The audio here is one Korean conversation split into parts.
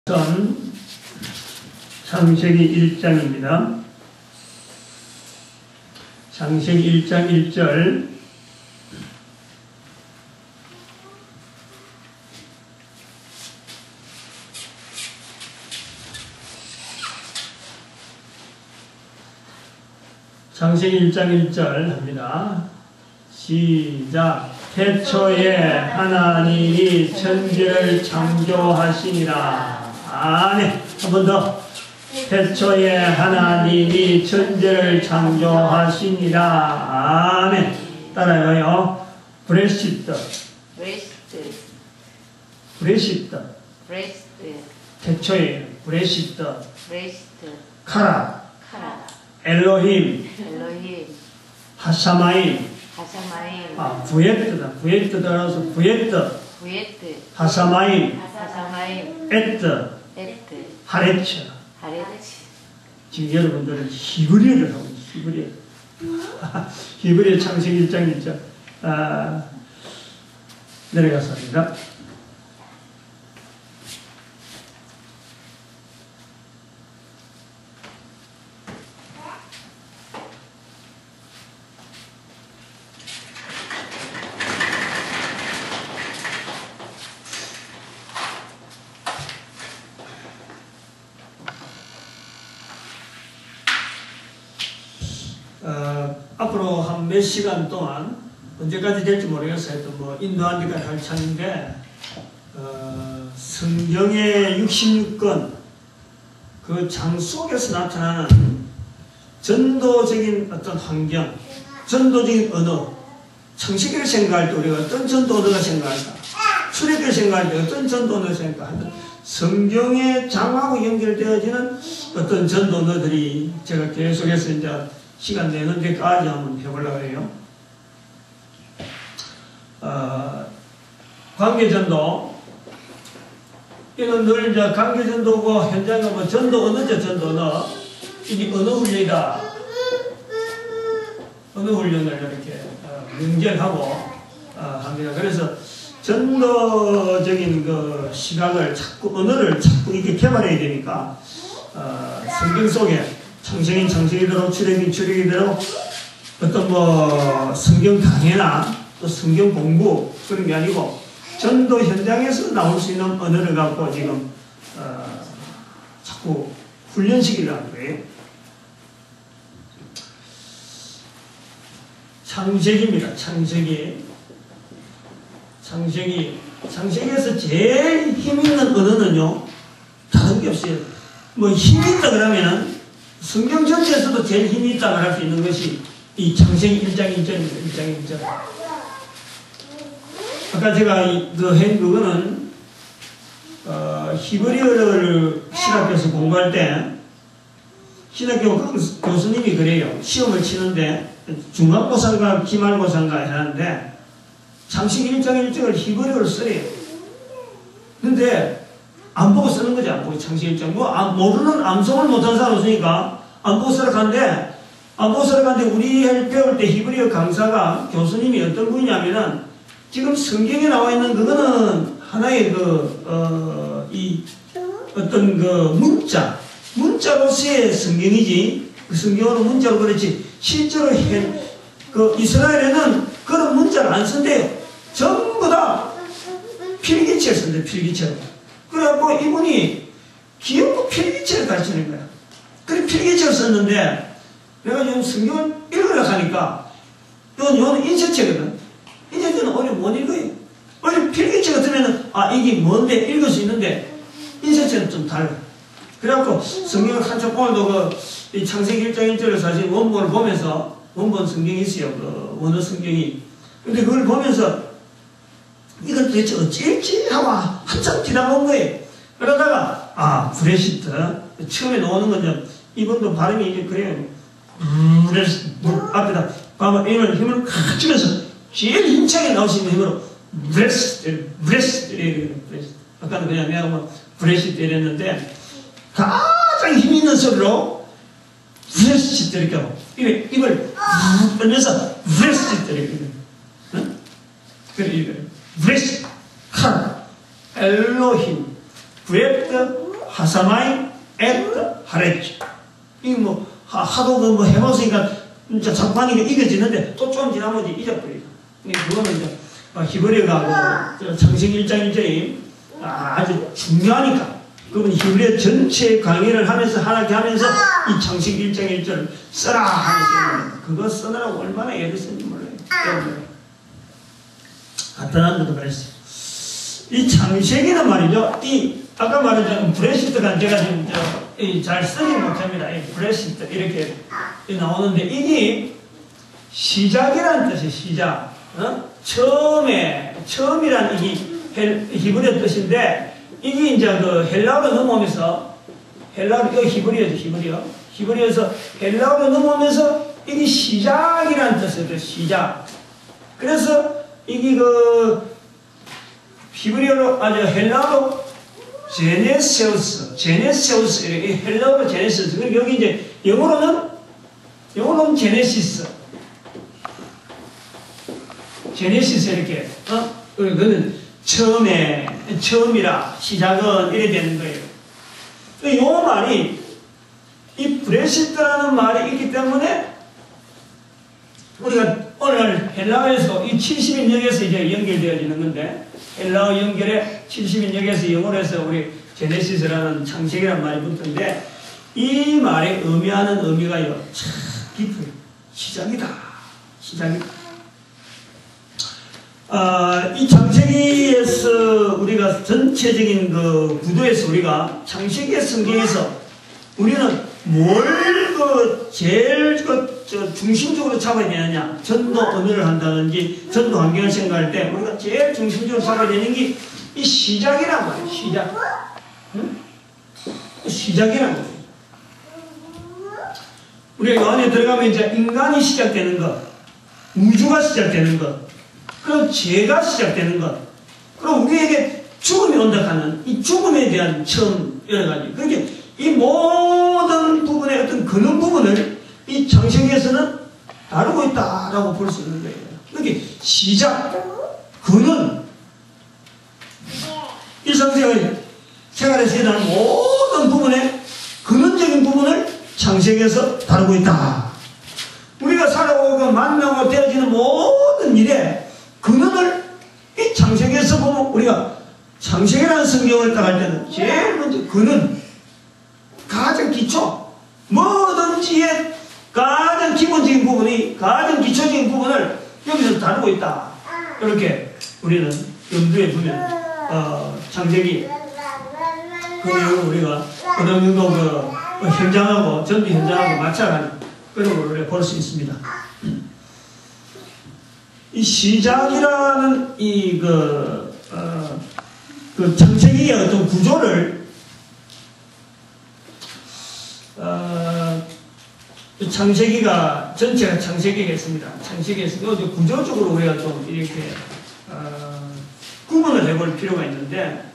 우선 창세기 1장입니다. 창세기 1장 1절 창세기 1장 1절 합니다. 시작. 태초에 하나님이 천지를 창조하시니라. 아멘. 한 번 더. 태초에 하나님이 천지를 창조하시니라. 아멘. 따라해요. 브레시트. 태초에 브레시트. 카라. 엘로힘. 하샤마임. 부에트다. 부에트다라서 부에트. 하샤마임. 에트. 하레츠. 지금 여러분들은 히브리어를 하고 있어요. 히브리어 창세기 1장 1절 내려가서 합니다. 앞으로 한 몇 시간 동안 언제까지 될지 모르겠어요. 또 뭐 인도한 지가 할 차인데 성경의 66권 그 장 속에서 나타나는 전도적인 어떤 환경, 전도적인 언어, 창세기를 생각할 때 우리가 어떤 전도 언어가 생각할까? 출애굽을 생각할 때 어떤 전도 언어가 생각할까? 성경의 장하고 연결되어지는 어떤 전도 언어들이 제가 계속해서 이제 시간 내는 데까지 한번 해보려고 해요. 관계전도. 이는 늘 이제 관계전도고 현장에 뭐 전도 언어죠, 전도 언어. 이게 언어 훈련이다. 언어 훈련을 이렇게 명제하고 합니다. 그래서 전도적인 그 시각을 자꾸, 언어를 자꾸 이렇게 개발해야 되니까, 성경 속에 창세기는 창세기대로, 출애굽은 출애굽대로 어떤 뭐 성경 강해나 또 성경 공부 그런 게 아니고 전도 현장에서 나올 수 있는 언어를 갖고 지금 자꾸 훈련시키려는 거예요. 창세기입니다. 창세기에서 제일 힘있는 언어는요 다른 게 없어요. 뭐 힘이 있다 그러면은 성경 전체에서도 제일 힘이 있다고 할 수 있는 것이 이 창세기 1장 1절입니다. 1장 1절. 아까 제가 그거는 히브리어를 신학교에서 공부할 때 신학교 교수님이 그래요. 시험을 치는데 중간고사인가 기말고사인가 하는데 창세기 1장 1절을 히브리어를 쓰래요. 근데 안 보고 쓰는 거지, 안 보고 창세기 1장. 모르는 암송을 못한 사람 없으니까 안 보고 쓰러 간대. 우리 배울 때 히브리어 강사가 교수님이 어떤 분이냐면은 지금 성경에 나와 있는 그거는 하나의 어떤 문자로서의 성경이지. 그 성경으로 문자로 그렇지. 실제로 이스라엘에는 그런 문자를 안 쓴대요. 전부 다 필기체를 쓴대요, 필기체로. 그래갖고 이분이 기억고 필기체를 가르치는 거야. 그래 필기체를 썼는데 내가 지금 성경을 읽으려고 하니까 이건 인쇄체거든. 인쇄체는 어려 못 읽어요. 어려 필기체 같으면은 이게 뭔데 읽을 수 있는데 인쇄체는 좀 달라. 그래갖고 성경을 한참 오늘도 이 창세기 1장 1절을 사실 원본을 보면서 원본 성경이 있어요. 그 원어 성경이. 근데 그걸 보면서 이걸 도대체 어찌 읽지 하고 한참 지나본 거예요. 그러다가 브레시트 처음에 나오는 건 이분도 발음이 이제 그래요. 앞에다 봐봐. 힘을 팍 주면서 제일 힘차게 나올 수 있는 힘으로 브레시트. 아까도 그냥 내가 뭐 브레시트 이랬는데 가장 힘 있는 소리로 브레시트 이렇게 하고 입을 빼면서 브레시트 이렇게 그래 브레시트 엘로힘, 브레트, 하사마이 엣 하레치. 이게 뭐 하도 뭐 해봤으니까 진짜 자꾸 하니까 이겨지는데 또 좀 지나면 이제 잊어버려요. 그거는 이제 히브리어가 창세기 1장 1절이 아주 중요하니까 그분 히브리어 전체 강의를 하면서 하나게 하면서 이 창세기 1장 1절 써라 하면서 그거 쓰느라고 얼마나 애를 썼는지 몰라요. 간단한 것도 그랬어요. 이 창세기는 말이죠. 이 아까 말했던 브레시트가 제가 지금 잘 쓰지 못합니다. 이 브레시트 이렇게 나오는데 이게 시작이라는 뜻이에요. 시작. 처음이란 이게 히브리어 뜻인데 이게 이제 그 헬라어로 넘어오면서 이거 히브리어죠. 히브리어에서 헬라어로 넘어오면서 이게 시작이라는 뜻이에요. 시작. 그래서 이게 그 히브리어로 헬라어로 제네세우스 이렇게 헬라어로 제네시스. 그리고 여기 이제 영어로는 제네시스 이렇게 그거는 처음이라 시작은 이래 되는 거예요. 이 말이 이 브레시트라는 말이 있기 때문에 우리가 오늘 헬라어에서 이 70인역에서 이제 연결되어지는 건데 헬라어 연결에 70인역에서 영어로 해서 우리 제네시스라는 창세기라는 말이 붙는데 이 말이 의미하는 의미가요 참 깊어요. 시작이다. 이 창세기에서 우리가 전체적인 그 구도에서 우리가 창세기의 성경에서 우리는 뭘 제일 중심적으로 잡아야 되느냐. 전도 언어를 한다든지 전도 환경을 생각할 때 우리가 제일 중심적으로 잡아야 되는 게 이 시작이란 말이에요. 시작. 응? 시작이란 거예요. 우리가 이 안에 들어가면 이제 인간이 시작되는 것, 우주가 시작되는 것, 그럼 죄가 시작되는 것, 그럼 우리에게 죽음이 온다 하는 이 죽음에 대한 처음 여러 가지. 그러니까 이 모든 부분의 어떤 근원 부분을 이 창세기에서는 다루고 있다라고 볼 수 있는 거예요. 그러니까 시작, 근원, 일상생활 생활에서 일어나는 모든 부분의 근원적인 부분을 창세기에서 다루고 있다. 우리가 살아오고 만나고 되어지는 모든 일에 근원을 이 창세기에서 보면 우리가 창세기라는 성경을 따라할 때는 제일 먼저 근원, 가장 기초, 뭐든지의 가장 기본적인 부분이 가장 기초적인 부분을 여기서 다루고 있다. 이렇게 우리는 염두에 두면 창세기 그 내용을 우리가 어느 정도 그 현장하고 전비 현장하고 맞춰가는 그런 걸 우리가 볼 수 있습니다. 이 시작이라는 그 창세기의 어떤 구조를 창세기가 전체가 창세기겠습니다. 창세기에서 구조적으로 우리가 좀 이렇게 구분을 해볼 필요가 있는데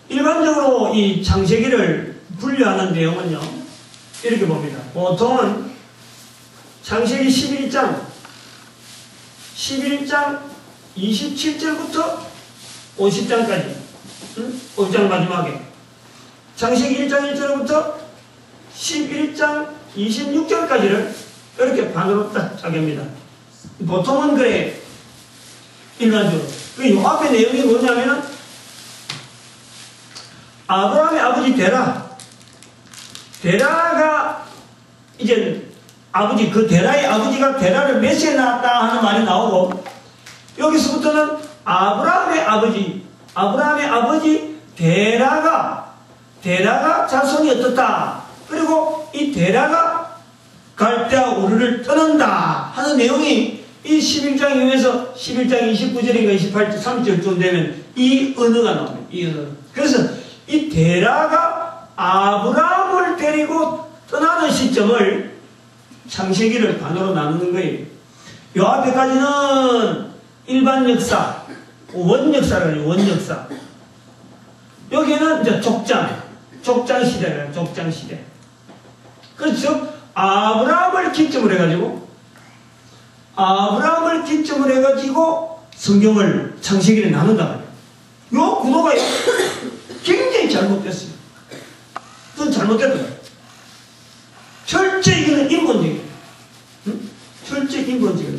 일반적으로 이 창세기를 분류하는 내용은요 이렇게 봅니다. 보통은 창세기 11장 27절부터 50장까지 50장 마지막에 창세기 1장 1절부터 11장 26절까지를 이렇게 반으로 딱 짜깁니다. 보통은 그래 일반적으로. 이 앞에 내용이 뭐냐면은 아브라함의 아버지 데라가 이제 아버지 그 데라의 아버지가 데라를 메시에 낳았다 하는 말이 나오고 여기서부터는 아브라함의 아버지 데라가 자손이 어떻다. 그리고 이 데라가 갈대아 우르를 떠난다 하는 내용이 이 11장 이후에서 11장 29절인가 28절 30절쯤 되면 이 언어가 나옵니다. 이 언어. 그래서 이 데라가 아브라함을 데리고 떠나는 시점을 창세기를 반으로 나누는 거예요. 요 앞에까지는 일반 역사, 원역사라고 해요. 원역사. 여기는 이제 족장 시대예요. 족장 시대. 그래서 아브라함을 기점으로 해가지고 성경을 창세기를 나눈다 말이에요. 요 구도가 굉장히 잘못됐어요. 그건 잘못됐다. 철저히 이거는 인본주의예요. 응? 철저히 인본주의예요.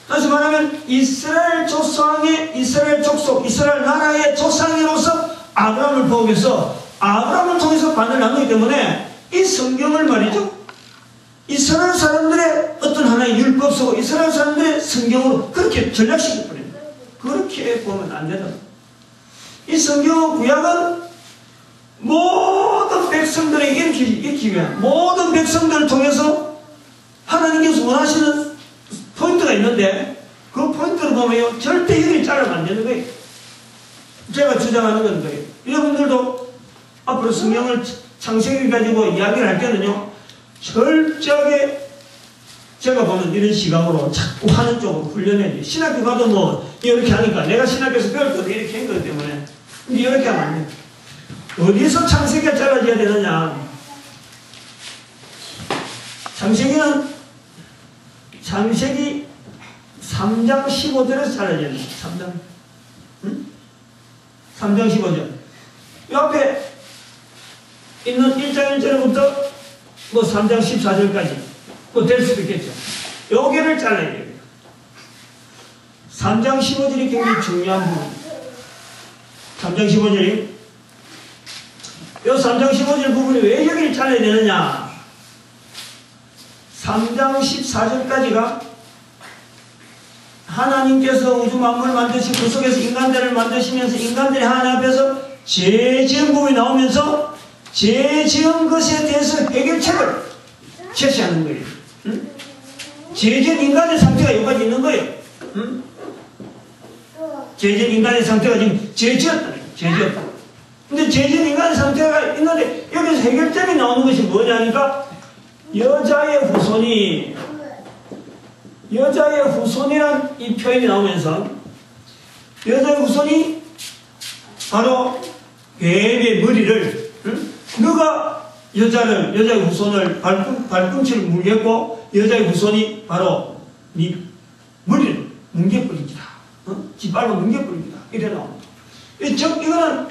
다시 말하면 이스라엘 조상의 이스라엘 족속, 이스라엘 나라의 조상으로서 아브라함을 포함해서 아브라함을 통해서 반을 나누기 때문에 이 성경을 말이죠. 이스라엘 사람들의 어떤 하나의 율법 속 이스라엘 사람들의 성경으로 그렇게 전략시켜 버립니다. 그렇게 보면 안 된다. 이 성경 구약은 모든 백성들에게 읽기 위한 모든 백성들을 통해서 하나님께서 원하시는 포인트가 있는데 그 포인트를 보면 절대 여기를 자르면 안 되는 거예요. 제가 주장하는 건 거예요. 여러분들도 앞으로 성경을 창세기 가지고 이야기를 할 때는요, 철저하게 제가 보는 이런 시각으로 자꾸 하는 쪽으로 훈련해야 돼요. 신학교 가도 뭐 이렇게 하니까 내가 신학교에서 배울 때도 이렇게 한 거기 때문에 이렇게 하면 안 돼요. 어디서 창세기가 잘라져야 되느냐. 창세기 3장 15절에서 잘라져야 돼요. 3장. 응? 3장 15절. 이 앞에 있는 1장 1절부터 뭐 3장 14절까지 뭐 될 수도 있겠죠. 여기를 잘라야 돼요. 3장 15절이 굉장히 중요한 부분입니다. 3장 15절이 이 3장 15절 부분이 왜 여기를 잘라야 되느냐. 3장 14절까지가 하나님께서 우주 만물을 만드시고 그 속에서 인간들을 만드시면서 인간들이 하나님 앞에서 죄 지은 부분이 나오면서 죄 지은 것에 대해서 해결책을 제시하는 거예요. 응? 죄 지은 인간의 상태가 여기까지 있는 거예요. 응? 죄 지은 인간의 상태가 지금 죄 지었다. 죄 지었다. 근데 죄 지은 인간의 상태가 있는데 여기서 해결점이 나오는 것이 뭐냐니까 여자의 후손이란 이 표현이 나오면서 여자의 후손이 바로 뱀의 머리를 너가 여자의 후손을 발꿈치를 물겠고 여자의 후손이 바로 네 머리를 뭉개버립니다. 짓밟아 뭉개버립니다. 이래 나옵니다. 즉 이거는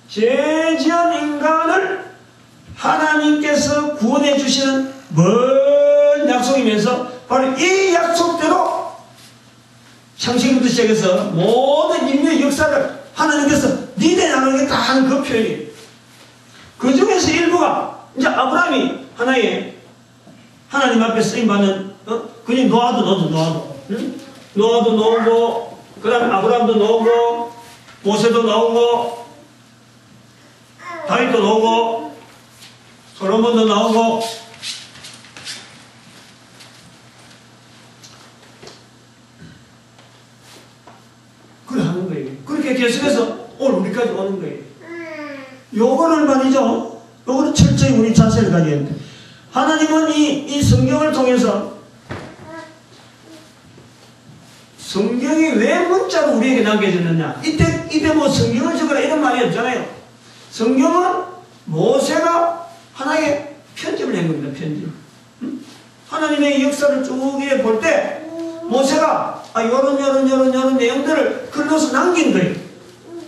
죄 지은 인간을 하나님께서 구원해 주시는 먼 약속이면서 바로 이 약속대로 창세기부터 시작해서 모든 인류의 역사를 하나님께서 니네 나누겠다 하는 그 표현이에요. 그 중에서 일부가 이제 아브라함이 하나의 하나님 앞에 쓰임받는 그냥 노아도 응? 노아도 나오고 그 다음에 아브라함도 나오고 모세도 나오고 다윗도 나오고 솔로몬도 나오고 그래 하는 거예요. 그렇게 계속해서 오늘 우리까지 오는 거예요. 요거를 말이죠. 요거는 철저히 우리 자세를 가져야 됩니다. 하나님은 이 성경을 통해서 성경이 왜 문자로 우리에게 남겨졌느냐. 이때 뭐 성경을 적으라 이런 말이 없잖아요. 성경은 모세가 하나의 편집을 한 겁니다. 편집. 하나님의 역사를 쭉 볼 때 모세가 요런 내용들을 글로서 남긴 거예요.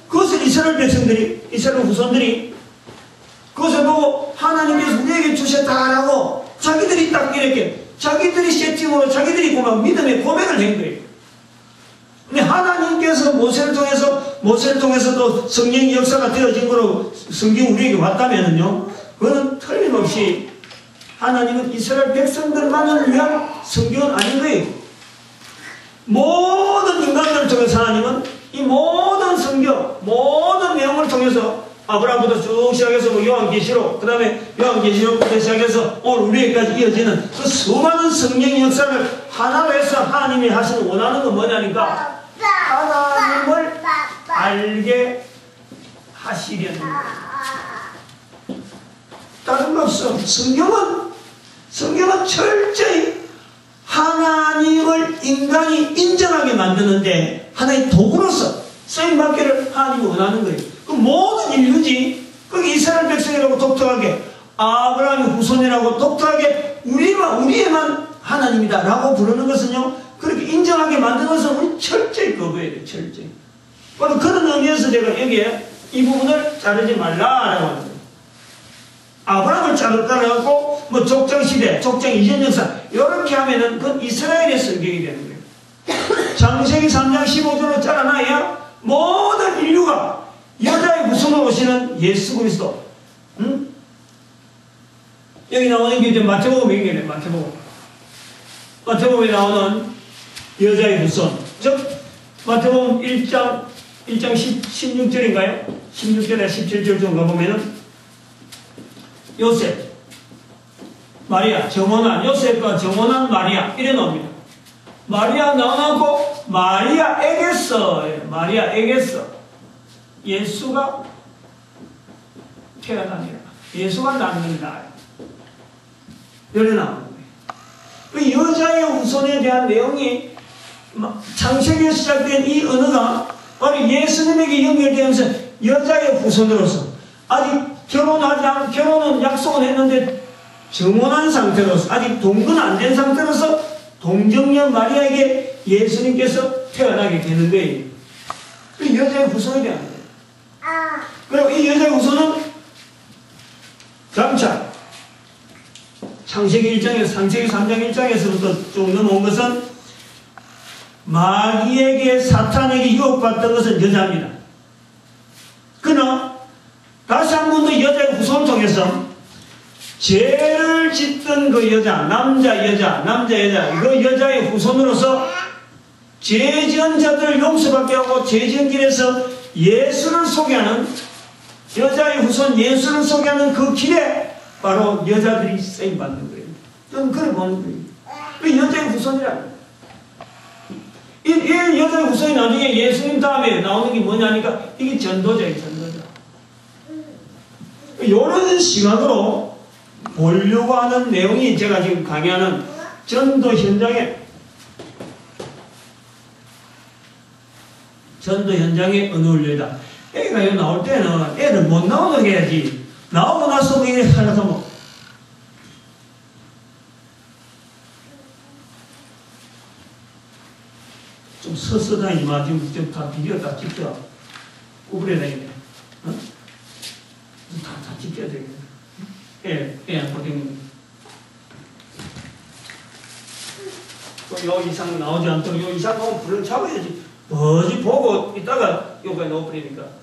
그것을 이스라엘 백성들이, 이스라엘 후손들이 그것을 보고 하나님께서 우리에게 주셨다라고 자기들이 딱 이렇게 자기들이 세팅으로 자기들이 막 믿음의 고백을 한 거예요. 근데 하나님께서 모세를 통해서 또 성경의 역사가 되어진 거로 성경이 우리에게 왔다면은요, 그거는 틀림없이 하나님은 이스라엘 백성들만을 위한 성경은 아닌 거예요. 모든 인간들을 통해서 하나님은 이 모든 성경, 모든 내용을 통해서 아브라함부터 쭉 시작해서 요한계시록, 그 다음에 요한계시록부터 시작해서 오늘 우리에게까지 이어지는 그 수많은 성경의 역사를 하나로 해서 하나님이 하시는 원하는 건 뭐냐니까 하나님을 알게 하시려는 거예요. 다른 거 없어. 성경은 철저히 하나님을 인간이 인정하게 만드는데 하나의 도구로서 쓰임받기를 하나님이 원하는 거예요. 그 모든 인류지, 거기 이스라엘 백성이라고 독특하게, 아브라함의 후손이라고 독특하게 우리에만 하나님이다 라고 부르는 것은요, 그렇게 인정하게 만드는 것은 우리 철저히 거부해야 돼요. 철저히. 바로 그런 의미에서 제가 여기에 이 부분을 자르지 말라라고 하는 거예요. 아브라함을 따라가고 뭐 족장시대, 족장 이전 역사 이렇게 하면은 그건 이스라엘의 성경이 되는 거예요. 창세기 3장 15절로 잘라놔야 모든 인류가 여자의 후손으로 오시는 예수 그리스도. 응? 여기 나오는 게 이제 마태복음 얘기네. 마태복음에 나오는 여자의 후손. 즉 마태복음 1장 16절인가요? 16절에 17절 정도 가보면은 요셉, 마리아, 정원한, 요셉과 정원한 마리아 이래 나옵니다. 마리아 나오고 마리아에게서 예수가 태어나니라. 예수가 낳는다. 이래 나오는 거예요. 그 여자의 후손에 대한 내용이 창세기에 시작된 이 언어가 바로 예수님에게 연결되면서 여자의 후손으로서 아직 결혼은 약속은 했는데 정혼한 상태로서 아직 동거는 안 된 상태로서 동정녀 마리아에게 예수님께서 태어나게 되는 거예요. 그 여자의 후손에 대한 거예요. 그리고 이 여자의 후손은 장차 창세기 3장 1장에서부터 쭉 넘어온 것은 마귀에게 사탄에게 유혹받던 것은 여자입니다. 그러나 다시 한 번 더 여자의 후손을 통해서 죄를 짓던 그 여자, 남자 여자 그 여자의 후손으로서 죄 지은 자들을 용서받게 하고 죄 지은 길에서 예수를 소개하는 여자의 후손 예수를 소개하는 그 길에 바로 여자들이 쓰임받는 거예요. 저는 그걸 보는 거예요. 그 여자의 후손이라는 이 여자의 후손이 나중에 예수님 다음에 나오는 게 뭐냐니까 이게 전도자예요. 전도자. 이런 시각으로 보려고 하는 내용이 제가 지금 강의하는 전도 현장의 어느 원료다. 애가 여기 나올 때는 애를 못 나오게 해야지. 나오고 나서 뭐 이래 하려고 뭐. 좀 서서 다니지 마. 지금 다 비디오 다 찍혀. 구부려 다니네. 어? 다 찍혀야 되겠네. 안 보겠네. 요 이상 나오지 않도록 요 이상 나오면 불을 잡아야지. 어디 보고 있다가 요거에 넣어버리니까.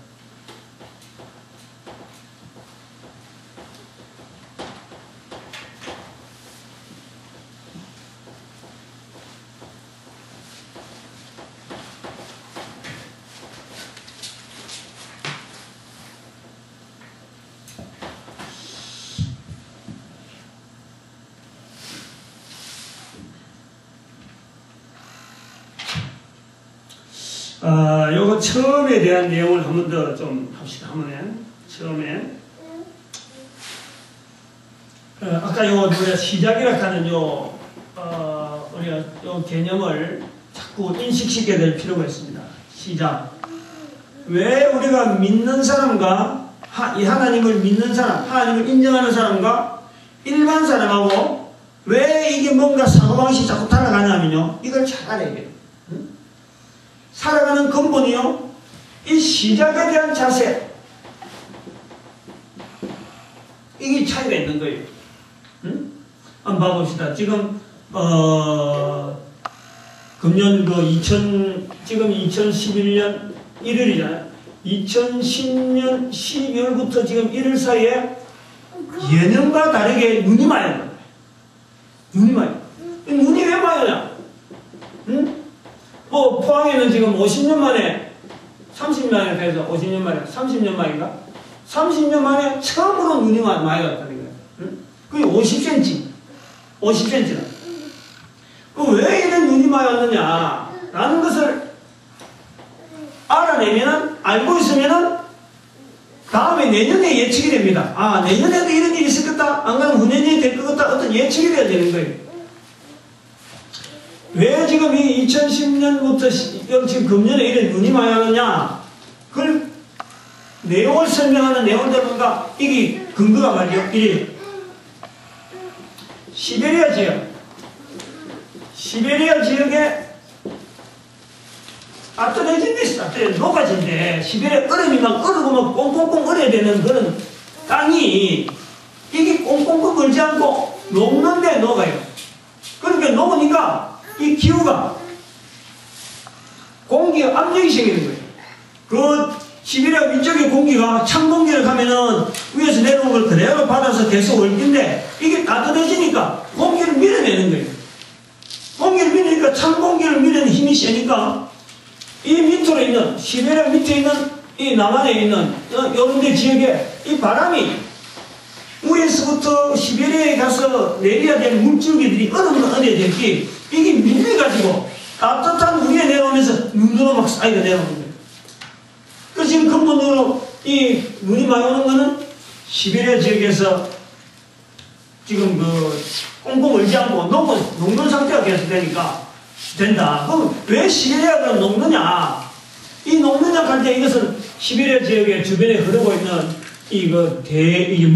요거 처음에 대한 내용을 한 번 더 좀 합시다. 처음에. 아까 우리가 시작이라 하는 우리가 요 개념을 자꾸 인식시켜야 될 필요가 있습니다. 시작. 왜 우리가 믿는 사람과, 이 하나님을 믿는 사람, 하나님을 인정하는 사람과 일반 사람하고 왜 이게 뭔가 사고방식이 자꾸 달라가냐면요. 이걸 잘 알아야 돼요. 살아가는 근본이요. 이 시작에 대한 자세. 이게 차이가 있는 거예요. 한번 봐봅시다. 지금, 금년 지금 2011년 1월이잖아요. 2010년 12월부터 지금 1월 사이에 예년과 다르게 눈이 마요. 눈이 마요. 눈이 왜 마요냐? 포항에는 지금 50년 만에, 30년 만에 돼서 50년 만에, 30년 만인가? 30년 만에 처음으로 눈이 많이 왔다는 거예요. 그게 50cm. 50cm나. 왜 이런 눈이 많이 왔느냐? 라는 것을 알고 있으면은, 다음에 내년에 예측이 됩니다. 아, 내년에도 이런 일이 있을 거다. 안 그러면 후년에 될 것 같다. 어떤 예측이 돼야 되는 거예요. 왜 지금 이 2010년부터 지금 금년에 이런 눈이 많이 오느냐? 그걸 내용을 설명하는 내용들 보니까 이게 근거가 말이요. 이 시베리아 지역에 아트레진이 있어. 녹아진데 시베리아 얼음이 막 얼고 막 꽁꽁꽁 얼어야 되는 그런 땅이 이게 꽁꽁 걸지 않고 녹는데 녹아요. 그러니까 녹으니까 이 기후가 공기가 압력이 생기는 거예요. 그 시베리아 위쪽에 공기가 찬 공기를 가면은 위에서 내려온 걸 그대로 받아서 계속 얽힌데 이게 따뜻해지니까 공기를 밀어내는 거예요. 공기를 밀으니까 찬 공기를 밀어내는 힘이 세니까 이 밑으로 있는 시베리아 밑에 있는 이 남한에 있는 이런 데 지역에 이 바람이 위에서부터 시베리아에 가서 내려야 될 물줄기들이 얼음으로 얼어야 될 게 이게 밀려가지고 따뜻한 물에 내려오면서 눈으로 막 쌓이게 내려오는 거예요. 그래서 지금 근본으로 이 눈이 많이 오는 거는 시베리아 지역에서 지금 그 꽁꽁 얼지 않고 녹는 상태가 계속 되니까 된다. 그럼 왜 시베리아가 녹느냐? 이 녹느냐 할 때 이것은 시베리아 지역의 주변에 흐르고 있는 이게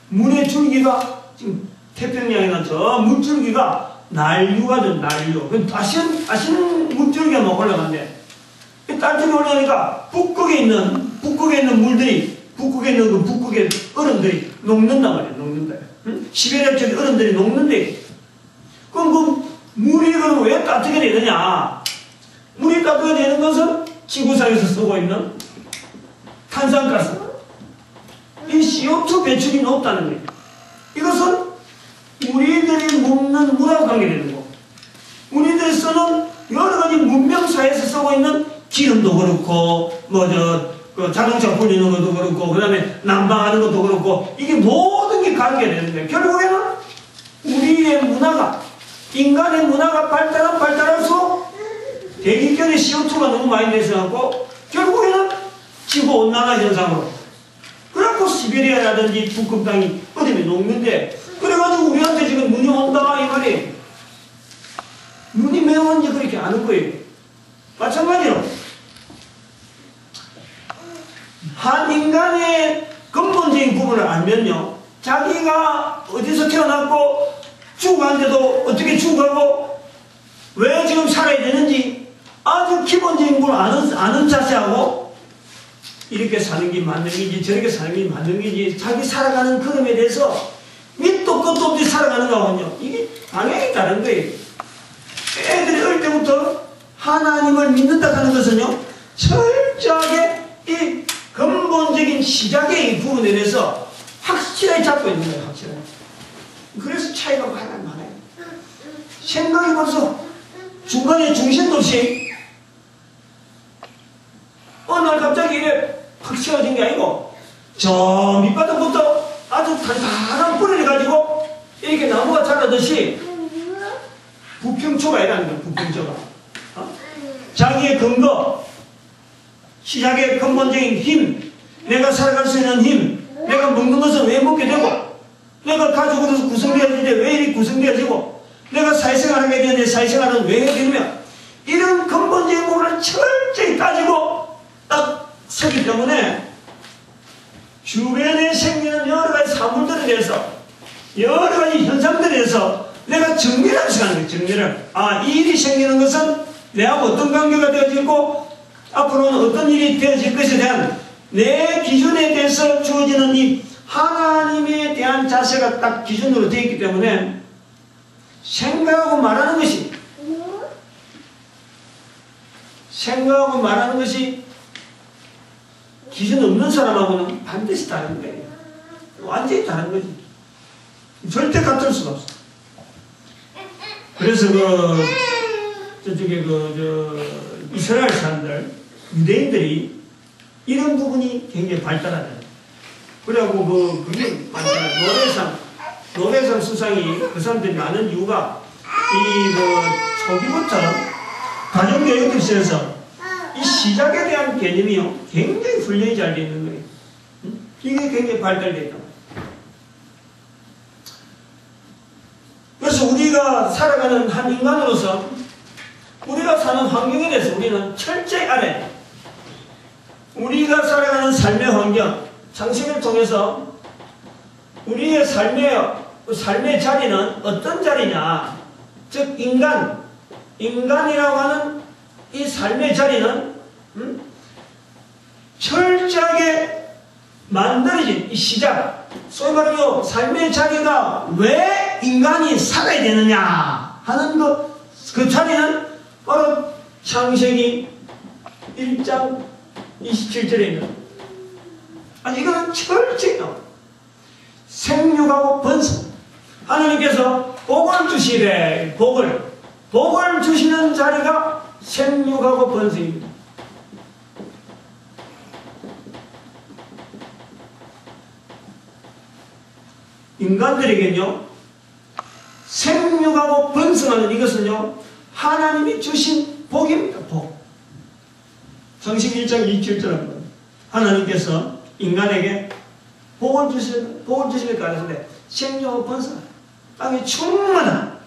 물의 줄기가 지금 태평양이나 저 물줄기가 난류가 좀 난류. 아시는 물줄기가 막 올라간대. 딸줄이 올라가니까 북극에 있는 물들이, 북극에 있는 그 북극의 얼음들이 녹는단 말이에요. 녹는다. 응? 시베리아 쪽의 얼음들이 녹는데, 그럼 그 물이 그럼 왜 따뜻하게 되느냐? 물이 따뜻하게 되는 것은 지구상에서 쓰고 있는 탄산가스, 이 CO2 배출이 높다는 거예요. 이것은 우리들이 먹는 물하고 관계되는 거고, 우리들이 쓰는 여러 가지 문명사에서 쓰고 있는 기름도 그렇고, 자동차 불리는 것도 그렇고, 그 다음에 난방하는 것도 그렇고, 이게 모든 게 관계되는 거예요. 결국에는 우리의 문화가, 인간의 문화가 발달할수록 대기권의 CO2가 너무 많이 돼서갖고, 결국에는 지구온난화 현상으로. 그래갖고 시베리아라든지 북극 땅이 얼음이 녹는데, 그래가지고 우리한테 지금 눈이 온다, 이 말이에요. 눈이 왜 오는지 그렇게 아는 거예요. 마찬가지로, 한 인간의 근본적인 부분을 알면요, 자기가 어디서 태어났고, 죽어간데도 어떻게 죽어가고, 왜 지금 살아야 되는지 아주 기본적인 걸 아는 자세하고, 이렇게 사는 게 맞는 게지, 저렇게 사는 게 맞는 게지, 자기 살아가는 걸음에 대해서 밑도 끝도 없이 살아가는 거거든요. 이게 방향이 다른 거예요. 애들이 어릴 때부터 하나님을 믿는다 하는 것은요, 철저하게 이 근본적인 시작의 이 부분에 대해서 확실하게 잡고 있는 거예요, 확실하게. 그래서 차이가 많아요. 생각이 벌써 중간에 중심도 없이 어느 날 갑자기 이래 확 세워진 게 아니고, 저 밑바닥부터 아주 단단한 뿌리를 가지고 이렇게 나무가 자라듯이 부평초가 이라는 거예요. 부평초가. 자기의 근거, 시작의 근본적인 힘, 내가 살아갈 수 있는 힘, 내가 먹는 것은 왜 먹게 되고, 내가 가족으로서 구성되어지는데 왜 이렇게 구성되어지고, 내가 사회생활을 하게 되는데 사회생활은 왜 해야 되느냐, 이런 근본적인 부분을 철저히 따지고 딱 서기 때문에 주변에 생기는 여러 가지 사물들에 대해서, 여러 가지 현상들에 대해서 내가 정리를 할 시간이 거예요. 정리를. 이 일이 생기는 것은 내하고 어떤 관계가 되어지고 앞으로는 어떤 일이 되어질 것에 대한 내 기준에 대해서 주어지는 이 하나님에 대한 자세가 딱 기준으로 되어 있기 때문에 생각하고 말하는 것이 기준 없는 사람하고는 반드시 다른 거예요. 완전히 다른 거지. 절대 같을 수가 없어. 그래서 저쪽에 이스라엘 사람들, 유대인들이 이런 부분이 굉장히 발달하다. 그래갖고 그게 노벨상 수상이 그 사람들이 많은 이유가 초기부터 가정교육에서 이 시작에 대한 개념이요, 굉장히 훈련이 잘 되어 있는 거예요. 이게 굉장히 발달되어 있다. 그래서 우리가 살아가는 한 인간으로서 우리가 사는 환경에 대해서 우리는 철저히 알아야 돼. 우리가 살아가는 삶의 환경, 창세기를 통해서 우리의 삶의 자리는 어떤 자리냐, 즉 인간이라고 하는 이 삶의 자리는 철저하게 만들어진 이 시작, 소위 말하면 삶의 자리가 왜 인간이 살아야 되느냐 하는 그 자리는 바로 창세기 1장 27절에 있는, 아니 이거는 철저히 나와요. 생육하고 번성, 하나님께서 복을 주시래. 복을 주시는 자리가 생육하고 번성입니다. 인간들에게는요, 생육하고 번성하는 이것은요, 하나님이 주신 복입니다. 복. 창세기 1장 27절입니다. 하나님께서 인간에게 복을 주시길 가르쳤는데 생육하고 번성, 땅에 충만한.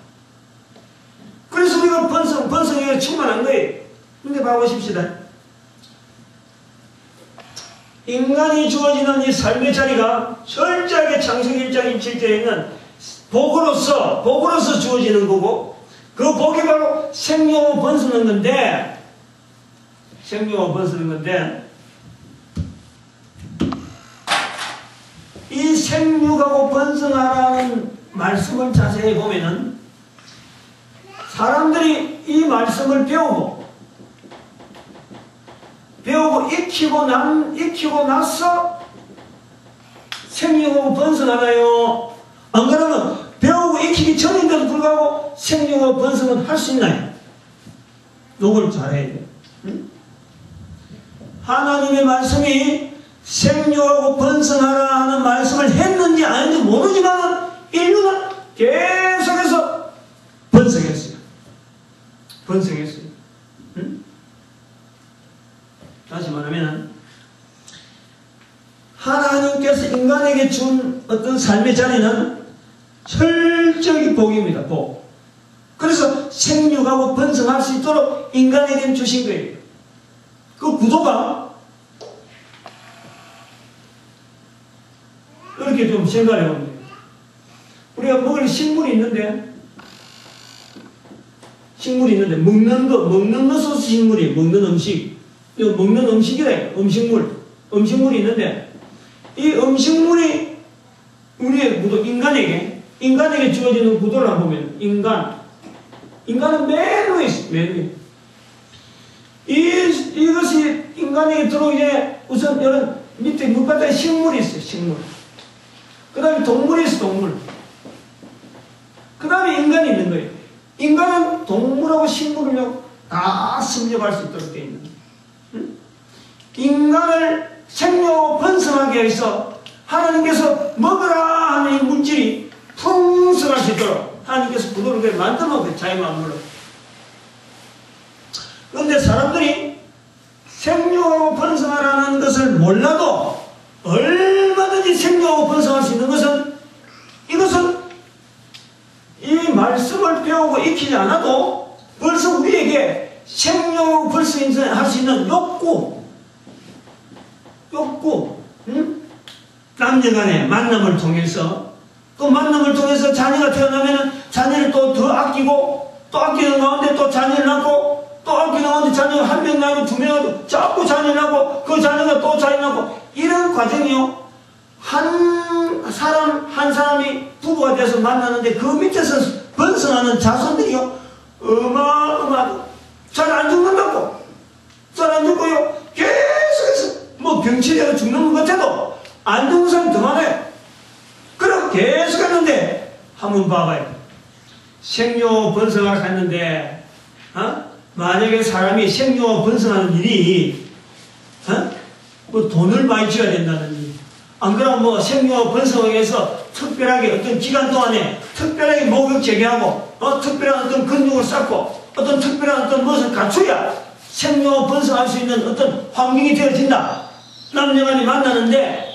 그래서 우리가 번성에 충만한 거예요. 근데 봐보십시다. 인간이 주어지는 이 삶의 자리가 철저하게 창세기 1장 27절에 있는 복으로서 주어지는 거고, 그 복이 바로 생육하고 번성하는 건데, 이 생육하고 번성하라는 말씀을 자세히 보면은 사람들이 이 말씀을 배우고 익히고 나서 생육하고 번성하나요? 안 그러면 배우고 익히기 전인데도 불구하고 생육하고 번성은 할 수 있나요? 요걸 잘해야 돼요. 응? 하나님의 말씀이 생육하고 번성하라 하는 말씀을 했는지 아닌지 모르지만 인류는 계속해서 번성했어요. 응? 다시 말하면 하나님께서 인간에게 준 어떤 삶의 자리는 철저히 복입니다. 복. 그래서 생육하고 번성할 수 있도록 인간에게 주신 거예요. 그 구조가 이렇게 좀 생각해 보면 돼요. 우리가 먹을 식물이 있는데 먹는 것으로 식물이 먹는 음식, 먹는 음식이래. 음식물이 있는데 이 음식물이 우리의 구도, 인간에게 주어지는 구도를 보면 인간은 맨 위에 있어요. 맨 위에. 이것이 인간에게 들어오기에 우선 이런 밑에 물바닥에 식물이 있어요. 식물. 그 다음에 동물이 있어요. 동물. 그 다음에 인간이 있는 거예요. 인간은 동물하고 식물을 다 섭렵할 수 있도록 되어 있는 거예요. 인간을 생명하고 번성하게 해서 하나님께서 먹으라 하는 이 물질이 풍성할 수 있도록 하나님께서 구도를 만들어 놓은 자기 마음으로. 그런데 사람들이 생명하고 번성하라는 것을 몰라도 얼마든지 생명하고 번성할 수 있는 것은, 이것은 이 말씀을 배우고 익히지 않아도 벌써 우리에게 생명하고 번성할 수 있는 욕구, 응? 남녀간의 만남을 통해서, 또 만남을 통해서 자녀가 태어나면 자녀를 또 더 아끼고, 또 아끼는 가운데 또 자녀를 낳고, 또 아끼는 가운데 자녀가 한 명 낳고 두 명 낳고 자꾸 자녀를 낳고, 그 자녀가 또 자녀 낳고, 이런 과정이요. 한 사람이 부부가 돼서 만나는데 그 밑에서 번성하는 자손들이요. 어마어마하다. 잘 안 죽는다고. 잘 안 죽고요. 계속해서 뭐 병치레가 죽는 것 같아도 안 죽는 사람이 더 많아요. 그럼 계속 했는데 한번 봐봐요. 생료 번성을 했는데 만약에 사람이 생료 번성하는 일이 뭐 돈을 많이 줘야 된다는 일, 안 그러면 뭐 생료 번성을 위해서 특별하게 어떤 기간 동안에 특별하게 목욕 제기하고 특별한 어떤 근육을 쌓고 어떤 특별한 어떤 것을 갖춰야 생료 번성할 수 있는 어떤 환경이 되어진다. 남녀간이 만나는데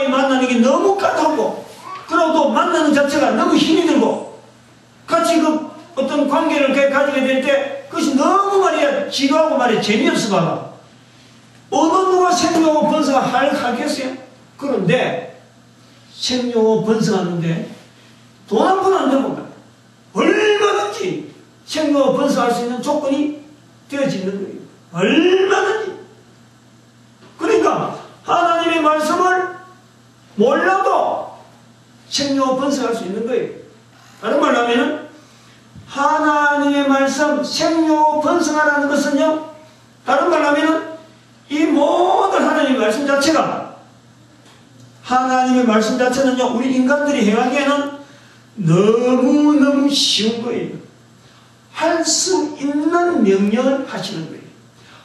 이 만나는 게 너무 까다롭고, 그리고 또 만나는 자체가 너무 힘이 들고, 같이 그 어떤 관계를 가지게 될 때 그것이 너무 말이야 지루하고 말이야 재미없어. 봐봐. 어느 누가 생명하고 번성을 하겠어요? 그런데 생명하고 번성하는데 돈 한 푼 안 들고 얼마든지 생명하고 번성할 수 있는 조건이 되어지는 거예요. 얼마든지. 그러니까 하나님의 말씀을 몰라도 생명을 번성할 수 있는 거예요. 다른 말로 하면은 하나님의 말씀 생명을 번성하라는 것은요, 다른 말로 하면은 이 모든 하나님의 말씀 자체가, 하나님의 말씀 자체는요, 우리 인간들이 행하기에는 너무너무 쉬운 거예요. 할 수 있는 명령을 하시는 거예요.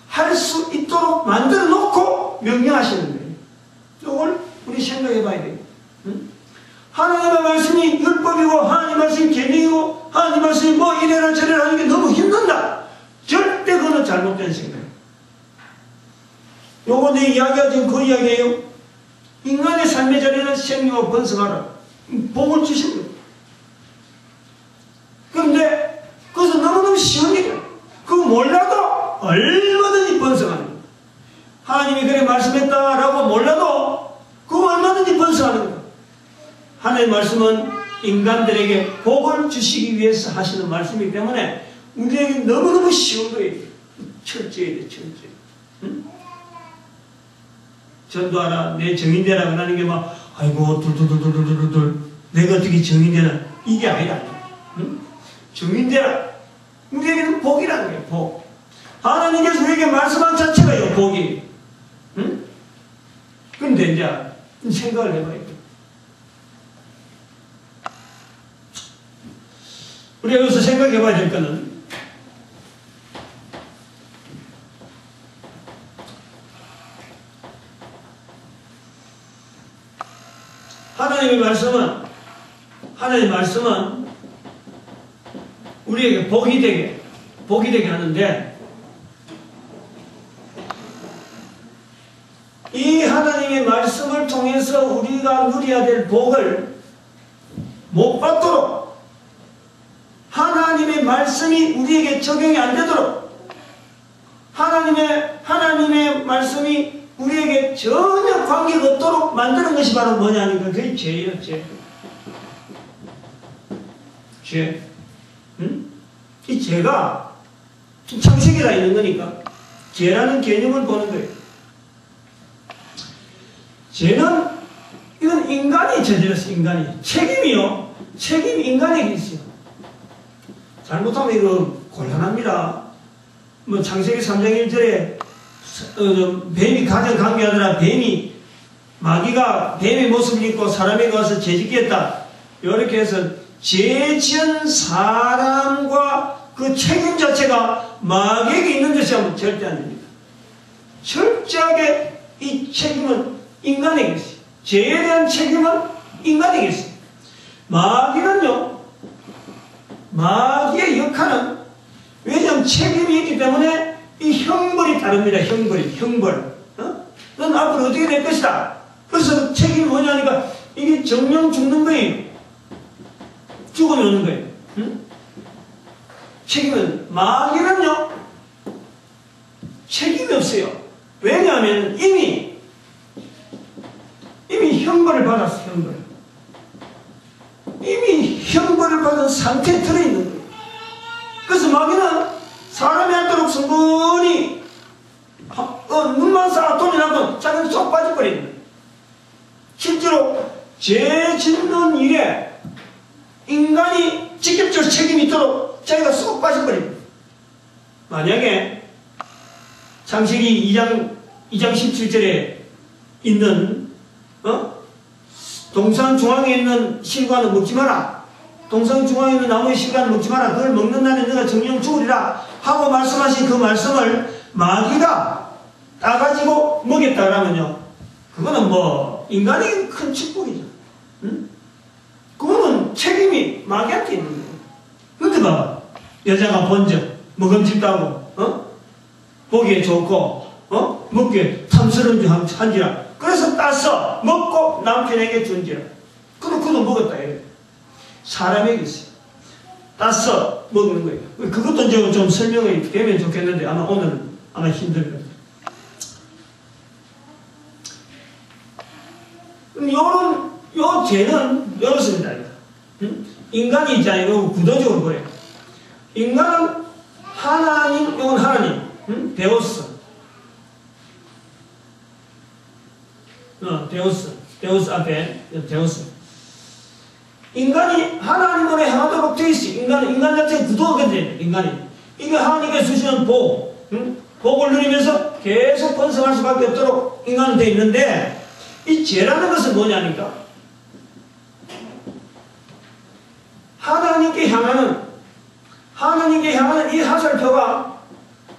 할 수 있도록 만들어 놓고 명령하시는 거예요. 이걸 우리 생각해 봐야 돼요. 응? 하나님의 말씀이 율법이고 하나님의 말씀이 계명이고 하나님의 말씀이 뭐 이래라 저래라 하는 게 너무 힘든다. 절대 그거는 잘못된 생각이에요. 요거 내 이야기가 지금 그 이야기예요. 인간의 삶의 자리는 생명을 번성하라. 복을 주신 거예요. 그런데 그것은 너무너무 쉬운 일이에요. 그거 몰라도 얼마든지 번성하는 거예요. 하나님이 그래 말씀했다라고 몰라도 그거 얼마든지 번성하는 거예요. 하나님의 말씀은 인간들에게 복을 주시기 위해서 하시는 말씀이기 때문에 우리에게 너무너무 쉬운 거예요. 철저해야 돼, 철저해. 응? 전도하라, 내 정인되라 그러는 게 막, 아이고, 둘, 내가 어떻게 정인되나? 이게 아니라. 응? 정인되라. 우리에게는 복이라는 거예요, 복. 하나님께서 우리에게 말씀한 자체가요, 복이. 응? 그런데 이제 생각을 해봐야 돼. 우리가 여기서 생각해 봐야 될 거는, 하나님의 말씀은 우리에게 복이 되게 하는데, 이 하나님의 말씀을 통해서 우리가 누려야 될 복을 못 받도록, 하나님의 말씀이 우리에게 적용이 안 되도록, 하나님의 말씀이 우리에게 전혀 관계가 없도록 만드는 것이 바로 뭐냐니까 그게 죄예요, 죄. 죄. 응? 이 죄가 창세기가 있는 거니까 죄라는 개념을 보는 거예요. 죄는 이건 인간이 저질렀어, 인간이. 책임이 인간에게 있어요. 잘못하면 이거 곤란합니다. 뭐 창세기 3장 1절에 뱀이 가장 강교하더라. 마귀가 뱀의 모습을 입고 사람에게 와서 죄짓게 했다. 이렇게 해서 죄 지은 사람과 그 책임 자체가 마귀에게 있는 것이 하면 절대 안 됩니다. 철저하게 이 책임은 인간에게 있어요. 죄에 대한 책임은 인간에게 있어요. 마귀의 역할은, 왜냐하면 책임이 있기 때문에 이 형벌이 다릅니다. 형벌. 넌 앞으로 어떻게 될 것이다. 그래서 책임이 뭐냐니까 이게 정령 죽는 거예요. 죽음이 오는 거예요. 응? 책임은, 마귀는요, 책임이 없어요. 왜냐하면 이미 형벌을 받았어, 형벌. 이미 형벌을 받은 상태에 들어있는 거예요. 그래서 마귀는 사람이 않도록 성분이 눈만 쌓아돈이 나면 자기는 쏙 빠져버리는 거예요. 실제로 죄 짓는 일에 인간이 직접적으로 책임이 있도록 자기가 쏙 빠져버립니다. 만약에 창세기 2장 17절에 있는 동산 중앙에 있는 실과는 먹지 마라. 동산 중앙에 있는 나무의 실과는 먹지 마라. 그걸 먹는 날에 너가 정령 죽으리라 하고 말씀하신 그 말씀을 마귀가 따가지고 먹였다 그러면요, 그거는 뭐 인간에게 큰 축복이죠. 응? 그거는 책임이 마귀한테 있는 거예요. 근데 봐봐, 여자가 번져 먹음직도 하고 보기에 좋고 먹기에 탐스러운 한지라 그래서 따서 먹고 남편에게 준지라. 그도 먹었다 이래요. 사람에게 있어요. 따서 먹는 거예요. 그것도 이제 좀 설명이 되면 좋겠는데 아마 오늘은 힘들 거예요. 요 죄는 이렇습니다. 인간이 있잖아요. 구도적으로 보여요. 인간은 이건 하나님, 데오스. 데오스. 데우스 앞에 데우스. 인간이 하나님으로 향하도록 되어 있어. 인간 자체가 구도거든요. 인간이. 이게 하나님께 주시는 복, 복을 누리면서 계속 번성할 수밖에 없도록 인간은 되어 있는데, 이 죄라는 것은 뭐냐니까? 하나님께 향하는 이 화살표가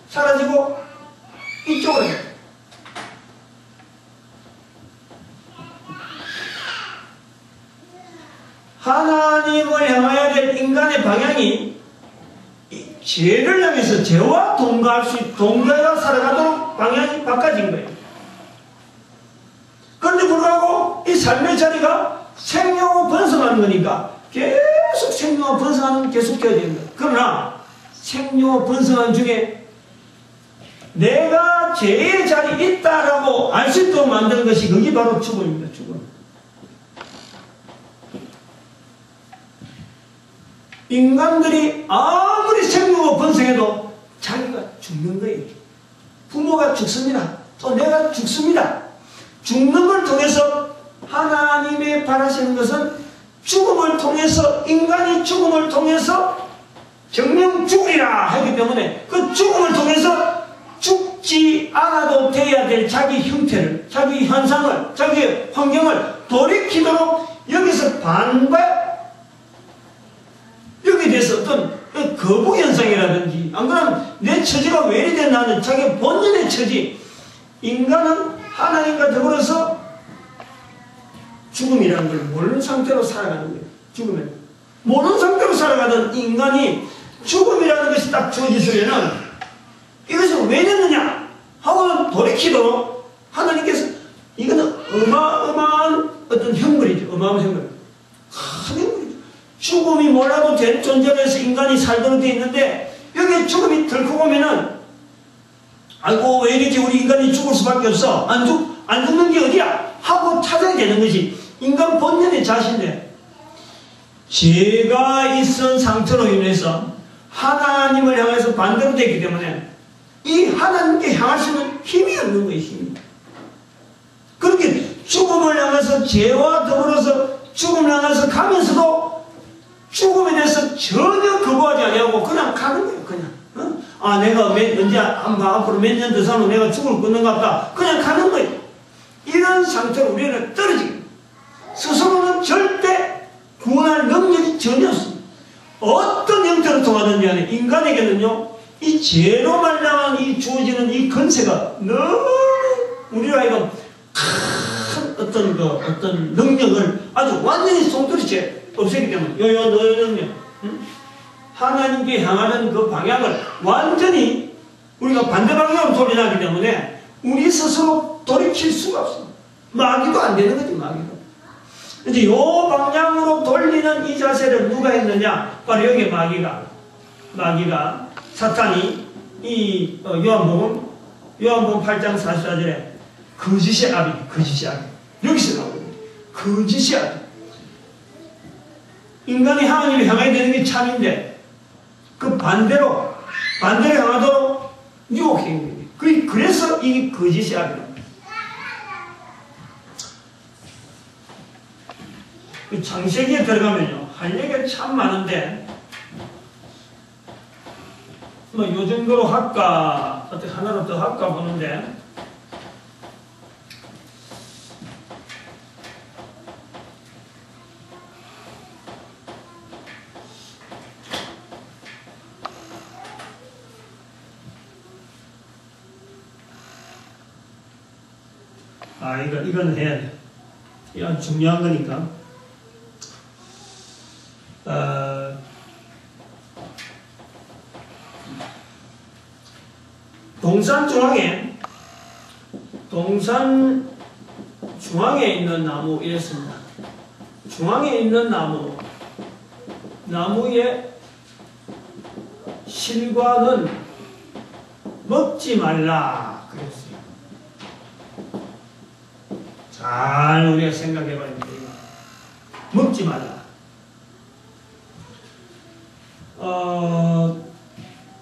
사라지고 이쪽으로 해. 하나님을 향해야 될 인간의 방향이 이 죄를 향해서 죄와 동거해서 살아가도록 방향이 바꿔진 거예요. 그런데 불구하고 이 삶의 자리가 생명으로 번성하는 거니까 계속 생명으로 번성하는 계속해야 되는 거예요. 그러나 생명으로 번성하는 중에 내가 죄의 자리에 있다라고 알 수 있도록 만드는 것이 그게 바로 죽음입니다. 죽음. 인간들이 아무리 생명으로 번성해도 자기가 죽는 거예요. 부모가 죽습니다. 또 내가 죽습니다. 죽는 걸 통해서 하나님이 바라시는 것은 죽음을 통해서, 인간이 죽음을 통해서 정령 죽으리라 하기 때문에 그 죽음을 통해서 죽지 않아도 돼야 될 자기 형태를, 자기 현상을, 자기 환경을 돌이키도록 여기서 여기에 대해서 어떤 거부 현상이라든지, 안 그러면 내 처지가 왜 이리 됐나 하는 자기 본연의 처지. 인간은 하나님과 더불어서 죽음이라는 걸 모르는 상태로 살아가는 거예요. 죽으면. 모르는 상태로 살아가던 인간이 죽음이라는 것이 딱 주어지시면은 이것을 왜 됐느냐 하고 돌이키도록 하나님께서, 이거는 어마어마한 어떤 형벌이죠. 어마어마한 형벌. 큰 형벌이죠. 죽음이 몰라도 될 존재로 해서 인간이 살도록 되어 있는데, 여기에 죽음이 덜컥 오면은, 아이고, 왜 이렇게 우리 인간이 죽을 수밖에 없어? 안 죽는 게 어디야? 하고 찾아야 되는 것이 인간 본연의 자신인데, 죄가 있은 상태로 인해서 하나님을 향해서 반대로 되기 때문에 이 하나님께 향할 수 있는 힘이 없는 거예요. 힘이. 그렇게 죽음을 향해서, 죄와 더불어서 죽음을 향해서 가면서도 죽음에 대해서 전혀 거부하지 아니하고 그냥 가는 거예요. 그냥. 아, 내가 언제 앞으로 몇 년 더 살면 내가 죽을 끊는가 보다. 그냥 가는 거예요. 이런 상태로 우리는 떨어지고, 스스로는 절대 구원할 능력이 전혀 없습니다. 어떤 형태로 통하든지 간에 인간에게는요, 이 죄로 말미암아 이 주어지는 이 건세가 너무 우리가 이건 큰 어떤 능력을 아주 완전히 송두리째 없애기 때문에 요 능력, 하나님께 향하는 그 방향을 완전히 우리가 반대 방향으로 돌려나기 때문에 우리 스스로 돌이킬 수가 없습니다. 마귀도 안 되는 거지, 마귀도. 이제 요 방향으로 돌리는 이 자세를 누가 했느냐? 바로 여기 마귀가 사탄이 이 요한복음 8장 44절에 거짓의 아비 여기서 나오거든요. 거짓의 아비. 인간이 하나님을 향하게 되는 게 참인데 그 반대로 향하도록 유혹행위입니다. 그래서 이 거짓의 아비입니다. 창세기에 들어가면요, 할 얘기가 참 많은데, 뭐, 요 정도로 할까, 어떻게 하나로 더 할까 보는데, 이건 해야 돼. 이건 중요한 거니까. 동산 중앙에 있는 나무 이랬습니다. 중앙에 있는 나무의 실과는 먹지 말라 그랬어요. 잘 우리가 생각해 봐야 됩니다. 먹지 말라.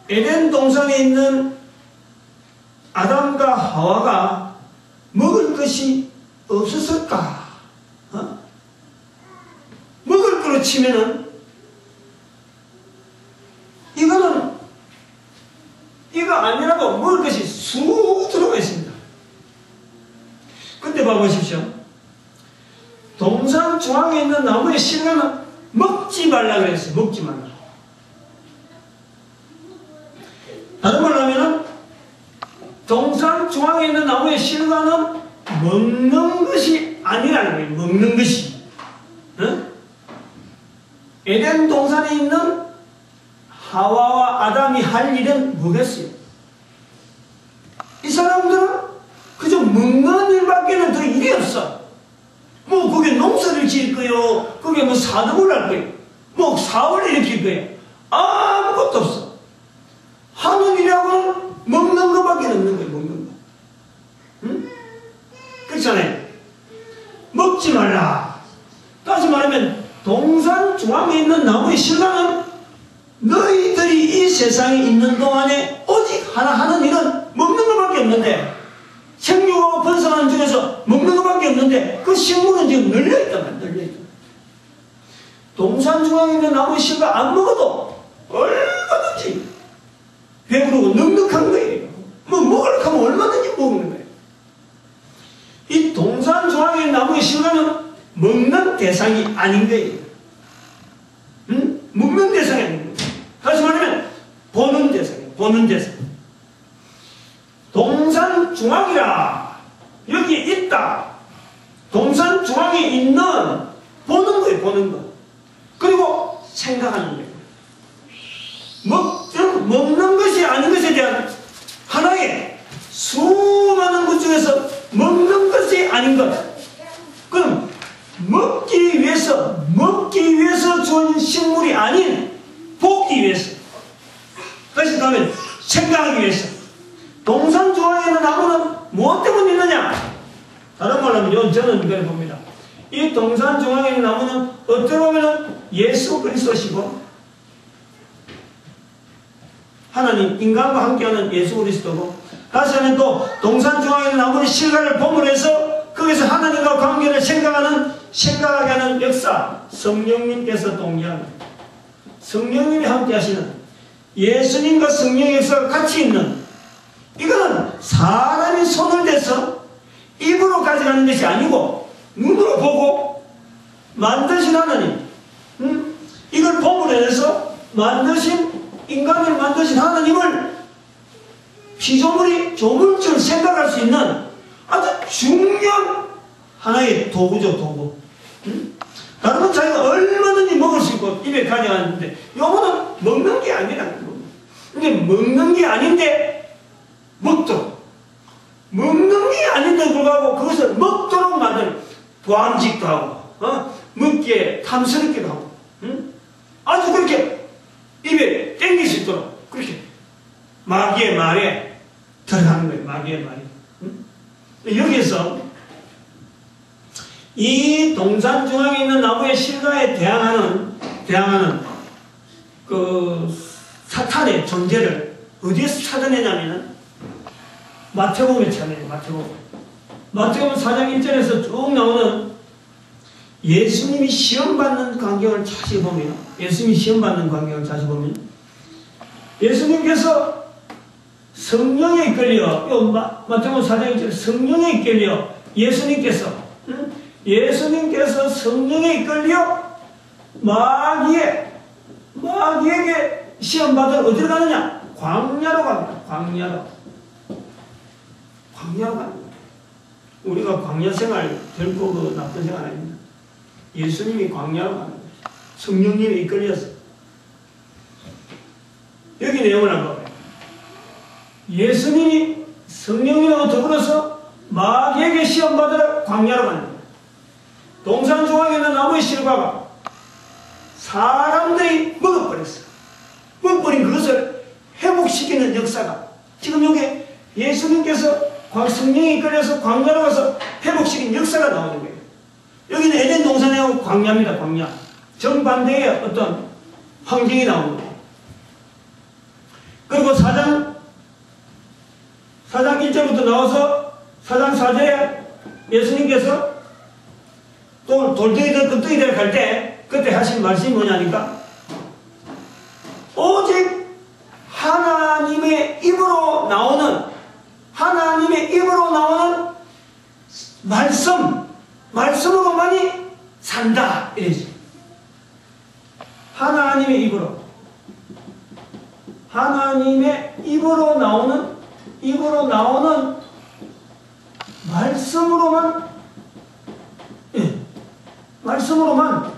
에덴 동산에 있는 아담과 하와가 먹을 것이 없었을까? 치면은 이거 아니라도 먹을 것이 쑥 들어가 있습니다. 근데 봐보십시오. 동산 중앙에 있는 나무의 실과는 먹지 말라 그랬어요. 먹지 말라. 다른 말로 하면은 동산 중앙에 있는 나무의 실과는 먹는 것이 아니라는 거예요. 먹는 것이. 어? 에덴 동산에 있는 하와와 아담이 할 일은 뭐겠어요? 이 사람들은 그저 먹는 일밖에는 더 일이 없어. 뭐 거기에 농사를 지을 거요, 거기에 뭐 사업을 할 거요, 뭐 사업을 일으킬 거요. 아무것도 없어. 하는 일하고는 먹는 것밖에 없는 거예요. 먹는 거. 응? 그렇잖아요. 먹지 말라. 다시 말하면 동산 중앙에 있는 나무의 실과는 너희들이 이 세상에 있는 동안에 오직 하나 하는 일은 먹는 것밖에 없는데, 생육하고 번성하는 중에서 먹는 것밖에 없는데 그 식물은 지금 널려있단 말이야. 널려있단 말이야. 동산 중앙에 있는 나무의 실과 안 먹어도 얼마든지 배부르고 넉넉한 거예요. 뭐 먹으려고 하면 얼마든지 먹는 거예요. 이 동산 중앙에 있는 나무의 실과는 먹는 대상이 아닌 거예요. 응? 먹는 대상이 아닌 거예요. 다시 말하면 보는 대상이에요. 보는 대상. 동산 중앙이라 여기 있다. 동산 중앙에 있는 보는 거예요. 보는 거. 그리고 생각하는 거예요. 먹는 것이 아닌 것에 대한 하나의 수많은 것 중에서 먹는 것이 아닌 것. 그럼 먹기 위해서 주어진 식물이 아닌 먹기 위해서. 다시 가면 생각하기 위해서. 동산 중앙에 있는 나무는 무엇 때문에 있느냐? 다른 말로 하면 저는 이걸 봅니다. 이 동산 중앙에 있는 나무는 어떻게 보면 예수 그리스도시고 하나님, 인간과 함께하는 예수 그리스도고, 다시 하면 또 동산 중앙에 있는 나무의 실과를 보므로 해서 거기서 하나님과 관계를 생각하게 하는 역사, 성령님께서 동의하는, 성령님이 함께 하시는, 예수님과 성령의 역사가 같이 있는, 이거는 사람이 손을 대서 입으로 가져가는 것이 아니고 눈으로 보고 만드신 하나님, 이걸 봄으로 해서 인간을 만드신 하나님을 피조물이 조물줄 생각할 수 있는 아주 중요한 하나의 도구죠. 도구. 다른 건 자기가 얼마든지 먹을 수 있고 입에 가져가는데 요거는 먹는 게 아니라는 거예요. 근데 먹는 게 아닌데 먹도록, 먹는 게 아닌데 불구하고 그것을 먹도록 만드는, 보암직도 하고 먹기에 탐스럽기도 하고, 아주 그렇게 입에 땡길 수 있도록 그렇게 마귀의 말에 들어가는 거예요. 마귀의 말이. 여기서 이 동산 중앙에 있는 나무의 실과에 대항하는 그 사탄의 존재를 어디에서 찾아내냐면은 마태복음에 찾아내요. 마태복음 4장 1절에서 쭉 나오는 예수님이 시험받는 광경을 다시 보면, 예수님께서 성령에 이끌려, 마태복음 4장 1절 성령에 이끌려 예수님께서 성령에 이끌려 마귀에게 시험받으러 어디로 가느냐? 광야로 갑니다. 광야로 갑니다. 우리가 광야 생활 결코 그 나쁜 생활 아닙니다. 예수님이 광야로 가는 거예요. 성령님이 이끌려서. 여기 내용을 한번 봐요. 예수님이 성령님하고 더불어서 마귀에게 시험받으러 광야로 가는 거예요. 동산 중앙에 있는 나무의 실과가 사람들이 먹어버렸어요. 먹어버린 그것을 회복시키는 역사가 지금 여기 예수님께서 성령이 이끌려서 광야로 가서 회복시킨 역사가 나오는 거예요. 여기는 에덴 동산의 광야입니다. 광야. 정반대의 어떤 환경이 나오는 거예요. 그리고 4장 1절부터 나와서 4장 4절에 예수님께서 또 돌덩이들 갈 때 그때 하신 말씀이 뭐냐니까? 오직 하나님의 입으로 나오는 말씀으로만이 산다. 이래지. 하나님의 입으로 나오는 말씀으로만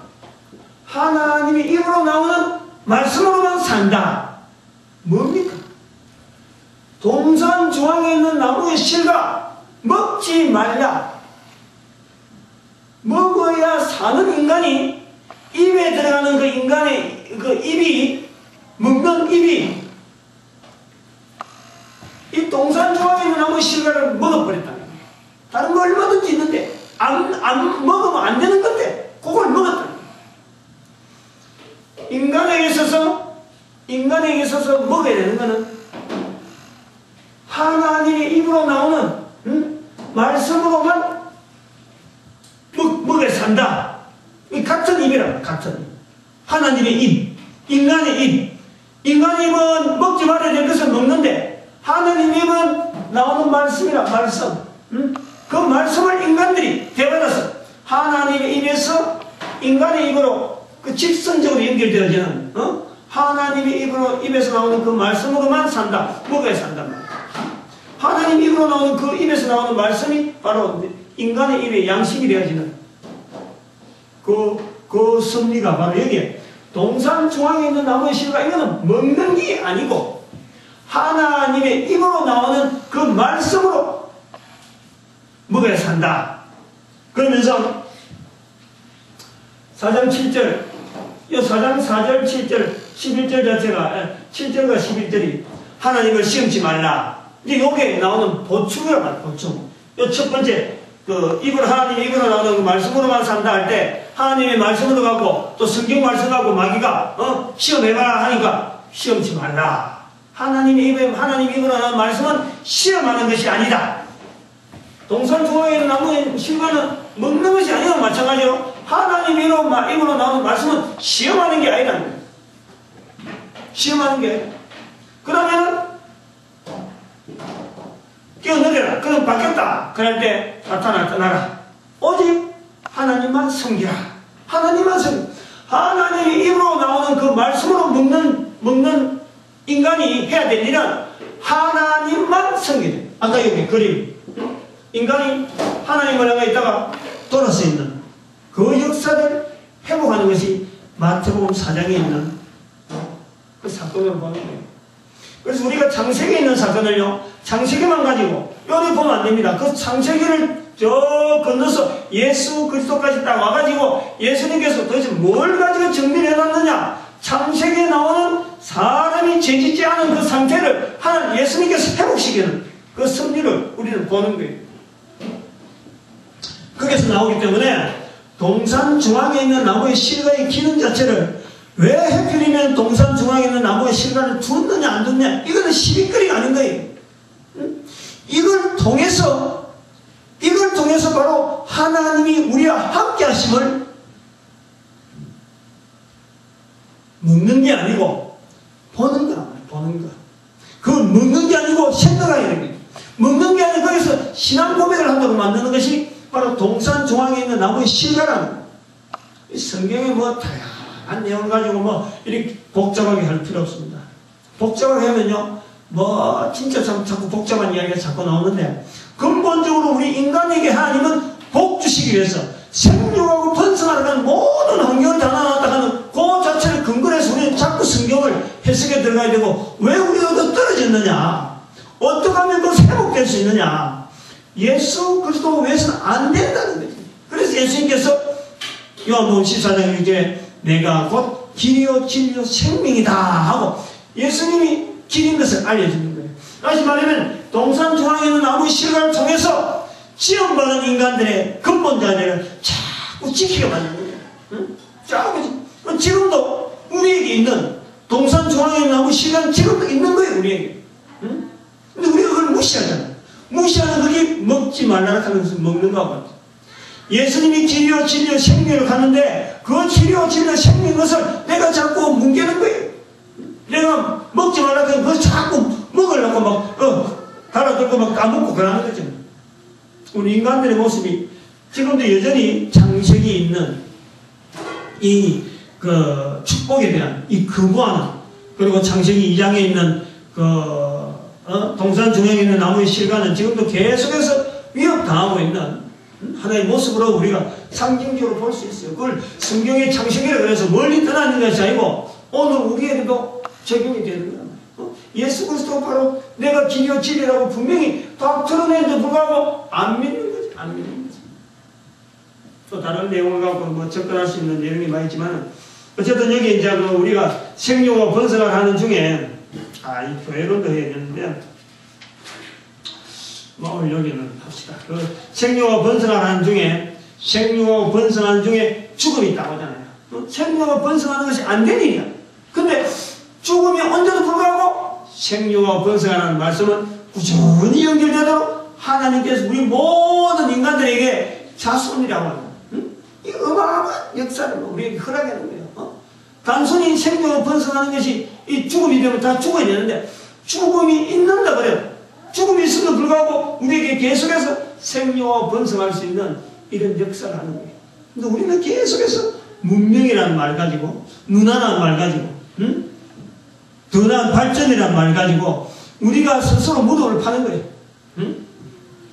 하나님의 입으로 나오는 말씀으로만 산다. 뭡니까? 동산 중앙에 있는 나무의 실과 먹지 말라. 먹어야 사는 인간이 입에 들어가는 그 인간의 그 입이 먹는 입이 이 동산 중앙에 있는 나무의 실과를 먹어버렸다. 다른 거 얼마든지 있는데 안 먹으면 안 되는 건데 그걸 먹었다. 인간에게 있어서 먹어야 되는 거는 하나님의 입으로 나오는 말씀으로만 먹어야 산다. 이 같은 입이라, 같은 입. 하나님의 입, 인간의 입. 인간의 입은 먹지 말아야 될 것을 먹는데 하나님의 입은 나오는 말씀이라, 말씀. 그 말씀을 인간들이 대받아서 하나님의 입에서 인간의 입으로 그 직선적으로 연결되어지는 하나님의 입에서 나오는 그 말씀으로만 산다. 먹어야 산단 말이야. 하나님 입으로 나오는 그 입에서 나오는 말씀이 바로 인간의 입의 양식이 되어지는 그 섭리가 바로 여기에 동산 중앙에 있는 나무의 실과 이거는 먹는 게 아니고 하나님의 입으로 나오는 그 말씀으로 먹어야 산다. 그러면서 4장 7절, 이 4장 4절, 7절, 11절 자체가 7절과 11절이 하나님을 시험치 말라. 이제 여기에 나오는 보충이라고 말이야, 보충. 이 첫 번째, 하나님의 입으로 나오는 그 말씀으로만 산다 할 때, 하나님의 말씀으로 가고, 또 성경 말씀 가고, 마귀가, 시험해봐라 하니까, 시험치 말라. 하나님 입으로 나오는 말씀은 시험하는 것이 아니다. 동산 중앙에 있는 나무의 실과는 먹는 것이 아니라 마찬가지로, 하나님 입으로 나오는 말씀은 시험하는 게 아니라는 거예요. 시험하는 게 아니라. 그러면은, 뛰어내려라. 그럼 바뀌었다. 그럴 때 사탄아 떠나라. 오직 하나님만 섬기라. 하나님만 섬기라. 하나님의 입으로 나오는 그 말씀으로 먹는 인간이 해야 될 일은 하나님만 섬기라. 아까 여기 그림. 인간이 하나님을 향해 있다가 돌아서 있는 그 역사를 회복하는 것이 마태복음 4장에 있는 그 사건을 보는 거예요. 그래서 우리가 창세기에 있는 사건을요, 창세기만 가지고 여기 보면 안 됩니다. 그 창세기를 저 건너서 예수 그리스도까지 딱 와가지고 예수님께서 도대체 뭘 가지고 정리를 해놨느냐? 창세기에 나오는 사람이 죄짓지 않은 그 상태를 하나님 예수님께서 회복시키는 그 섭리를 우리는 보는 거예요. 거기서 나오기 때문에 동산 중앙에 있는 나무의 실과의 기능 자체를 왜 해필이면 동산 중앙에 있는 나무의 실과를 두었느냐 안 두었냐, 이거는 시비거리가 아닌 거예요. 이걸 통해서 바로 하나님이 우리와 함께 하심을 먹는 게 아니고 보는 거야. 보는 거. 그건 먹는 게 아니고 생각하는 거예요. 먹는 게 아니고 거기서 신앙 고백을 한다고 만드는 것이 바로 동산 중앙에 있는 나무의 실과라는 거예요. 성경에 뭐 다양한 내용을 가지고 뭐 이렇게 복잡하게 할 필요 없습니다. 복잡하게 하면요, 뭐 진짜 자꾸 복잡한 이야기가 자꾸 나오는데, 근본적으로 우리 인간에게 하나님은 복 주시기 위해서 생육하고 번성하는 모든 환경을 다 나눴다 하는 그 자체를 근거로 해서 우리는 자꾸 성경을 해석에 들어가야 되고, 왜 우리가 더 떨어졌느냐, 어떻게 하면 더 회복될 수 있느냐, 예수 그리스도 외에서는 안 된다는 거죠. 그래서 예수님께서 요한복음 14장 이제 내가 곧 길이요 진리요 생명이다 하고 예수님이 길인 것을 알려주는 거예요. 다시 말하면 동산 중앙에 있는 나무 실과를 통해서 지원받은 인간들의 근본 자세를 자꾸 지키게 만드는 거예요. 응? 자꾸 지금도 우리에게 있는 동산 중앙에 있는 나무 실과는 지금도 있는 거예요, 우리에게. 응? 근데 우리가 그걸 무시하잖아요. 무시하는 그게 먹지 말라고 하는 것을 먹는 거하고 같아요. 예수님이 길이요 진리요 생명을 가는데 그 길이요 진리요 생명인 것을 내가 자꾸 뭉개는 거예요. 내가 먹지 말라고 해서 그걸 자꾸 먹으려고 막 달아들고 막 까먹고 그러는 거죠. 우리 인간들의 모습이 지금도 여전히 창세기 있는 이 그 축복에 대한 이 거부하는, 그리고 창세기 2장에 있는 동산 중앙에 있는 나무의 실과는 지금도 계속해서 위협당하고 있는 하나의 모습으로 우리가 상징적으로 볼 수 있어요. 그걸 성경의 창세기라 그래서 멀리 떠나는 것이 아니고 오늘 우리에게도 적용이 되는 거예요. 예수 그리스도 바로 내가 길이요 진리라고 분명히 다 드러내는데 불구하고 안 믿는 거지. 안 믿는 거지. 또 다른 내용을 갖고 뭐 접근할 수 있는 내용이 많이 있지만 어쨌든 여기 이제 우리가 생육과 번성을 하는 중에 이 교회론도 해야 되는데 오늘 여기는 합시다. 그 생육과 번성을 하는 중에 생육과 번성하는 중에 죽음이 있다고 하잖아요. 생육과 번성하는 것이 안 된 일이야. 근데 죽음이 온데도 불구하고 생육과 번성하는 말씀은 꾸준히 연결되도록 하나님께서 우리 모든 인간들에게 자손이라고 합니다. 이 어마어마한 역사를 우리에게 허락해 놓은 거예요. 단순히 생명을 번성하는 것이 이 죽음이 되면 다 죽어야 되는데 죽음이 있는다 그래요. 죽음이 있음에도 불구하고 우리에게 계속해서 생명을 번성할 수 있는 이런 역사를 하는 거예요. 근데 우리는 계속해서 문명이라는 말 가지고 문화라는 말 가지고 더 나은 발전이라는 말 가지고 우리가 스스로 무덤을 파는 거예요.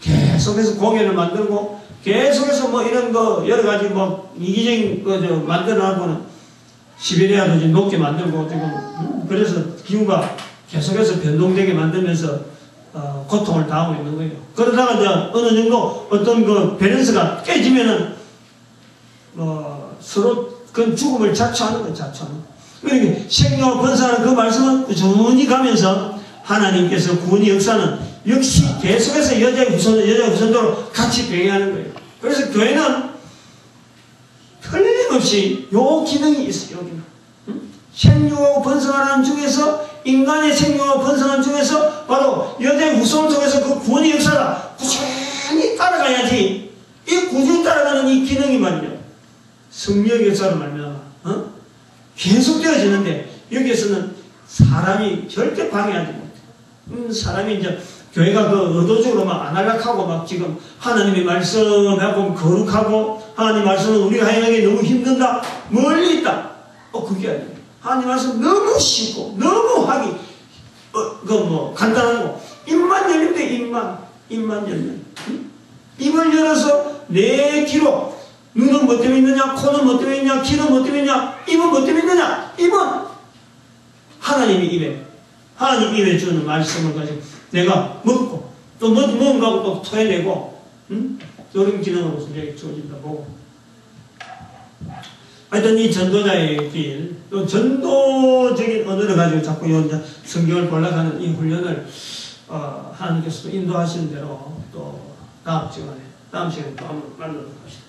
계속해서 공연을 만들고 계속해서 뭐 이런 거 여러 가지 뭐 이기적인 거 만들어놔고는 시베리아도 이제 높게 만들고 지금 그래서 기후가 계속해서 변동되게 만들면서 고통을 당하고 있는 거예요. 그러다가 이제 어느 정도 어떤 그 밸런스가 깨지면은 서로 그 죽음을 자초하는 거예요. 자초하는. 그러니까 생명을 번성하는 그 말씀은 꾸준히 가면서 하나님께서 구원의 역사는 역시 계속해서 여자의 후손도로 같이 병행하는 거예요. 그래서 교회는 틀림없이 요 기능이 있어요. 여기는. 생육하고 번성하는 중에서 인간의 생육하고 번성하는 중에서 바로 여자의 후손 속에서 그 구원의 역사가 꾸준히 따라가야지 이 꾸준히 따라가는 이 기능이 말이죠. 성령의 역사로 말미암아 계속되어지는데 여기에서는 사람이 절대 방해하지 못해. 사람이 이제 교회가 그 의도적으로 막 안할락하고 막 지금 하나님의 말씀하고 거룩하고 하나님 말씀은 우리가 행하기 너무 힘든다 멀리 있다. 그게 아니에요. 하나님 말씀 너무 쉽고 너무 하기 간단하고 입만 열리면 돼. 입만 열면 입을 열어서 내 귀로 눈은 뭐 때문에 있느냐, 코는 뭐 때문에 있냐, 귀는 뭐 때문에 있냐, 입은 뭐 때문에 있느냐. 입은 하나님의 입에 하나님 입에 주는 말씀을 가지고 내가 먹고 또 뭔가고 또 토해내고 이런 기능으로서 내게 주어진다 보고 하여튼 이 전도자의 길, 또 전도적인 언어를 가지고 자꾸 성경을 번락하는 이 훈련을 하나님께서 인도하시는 대로 또 다음 시간에 또 한번 만나도록 합시다.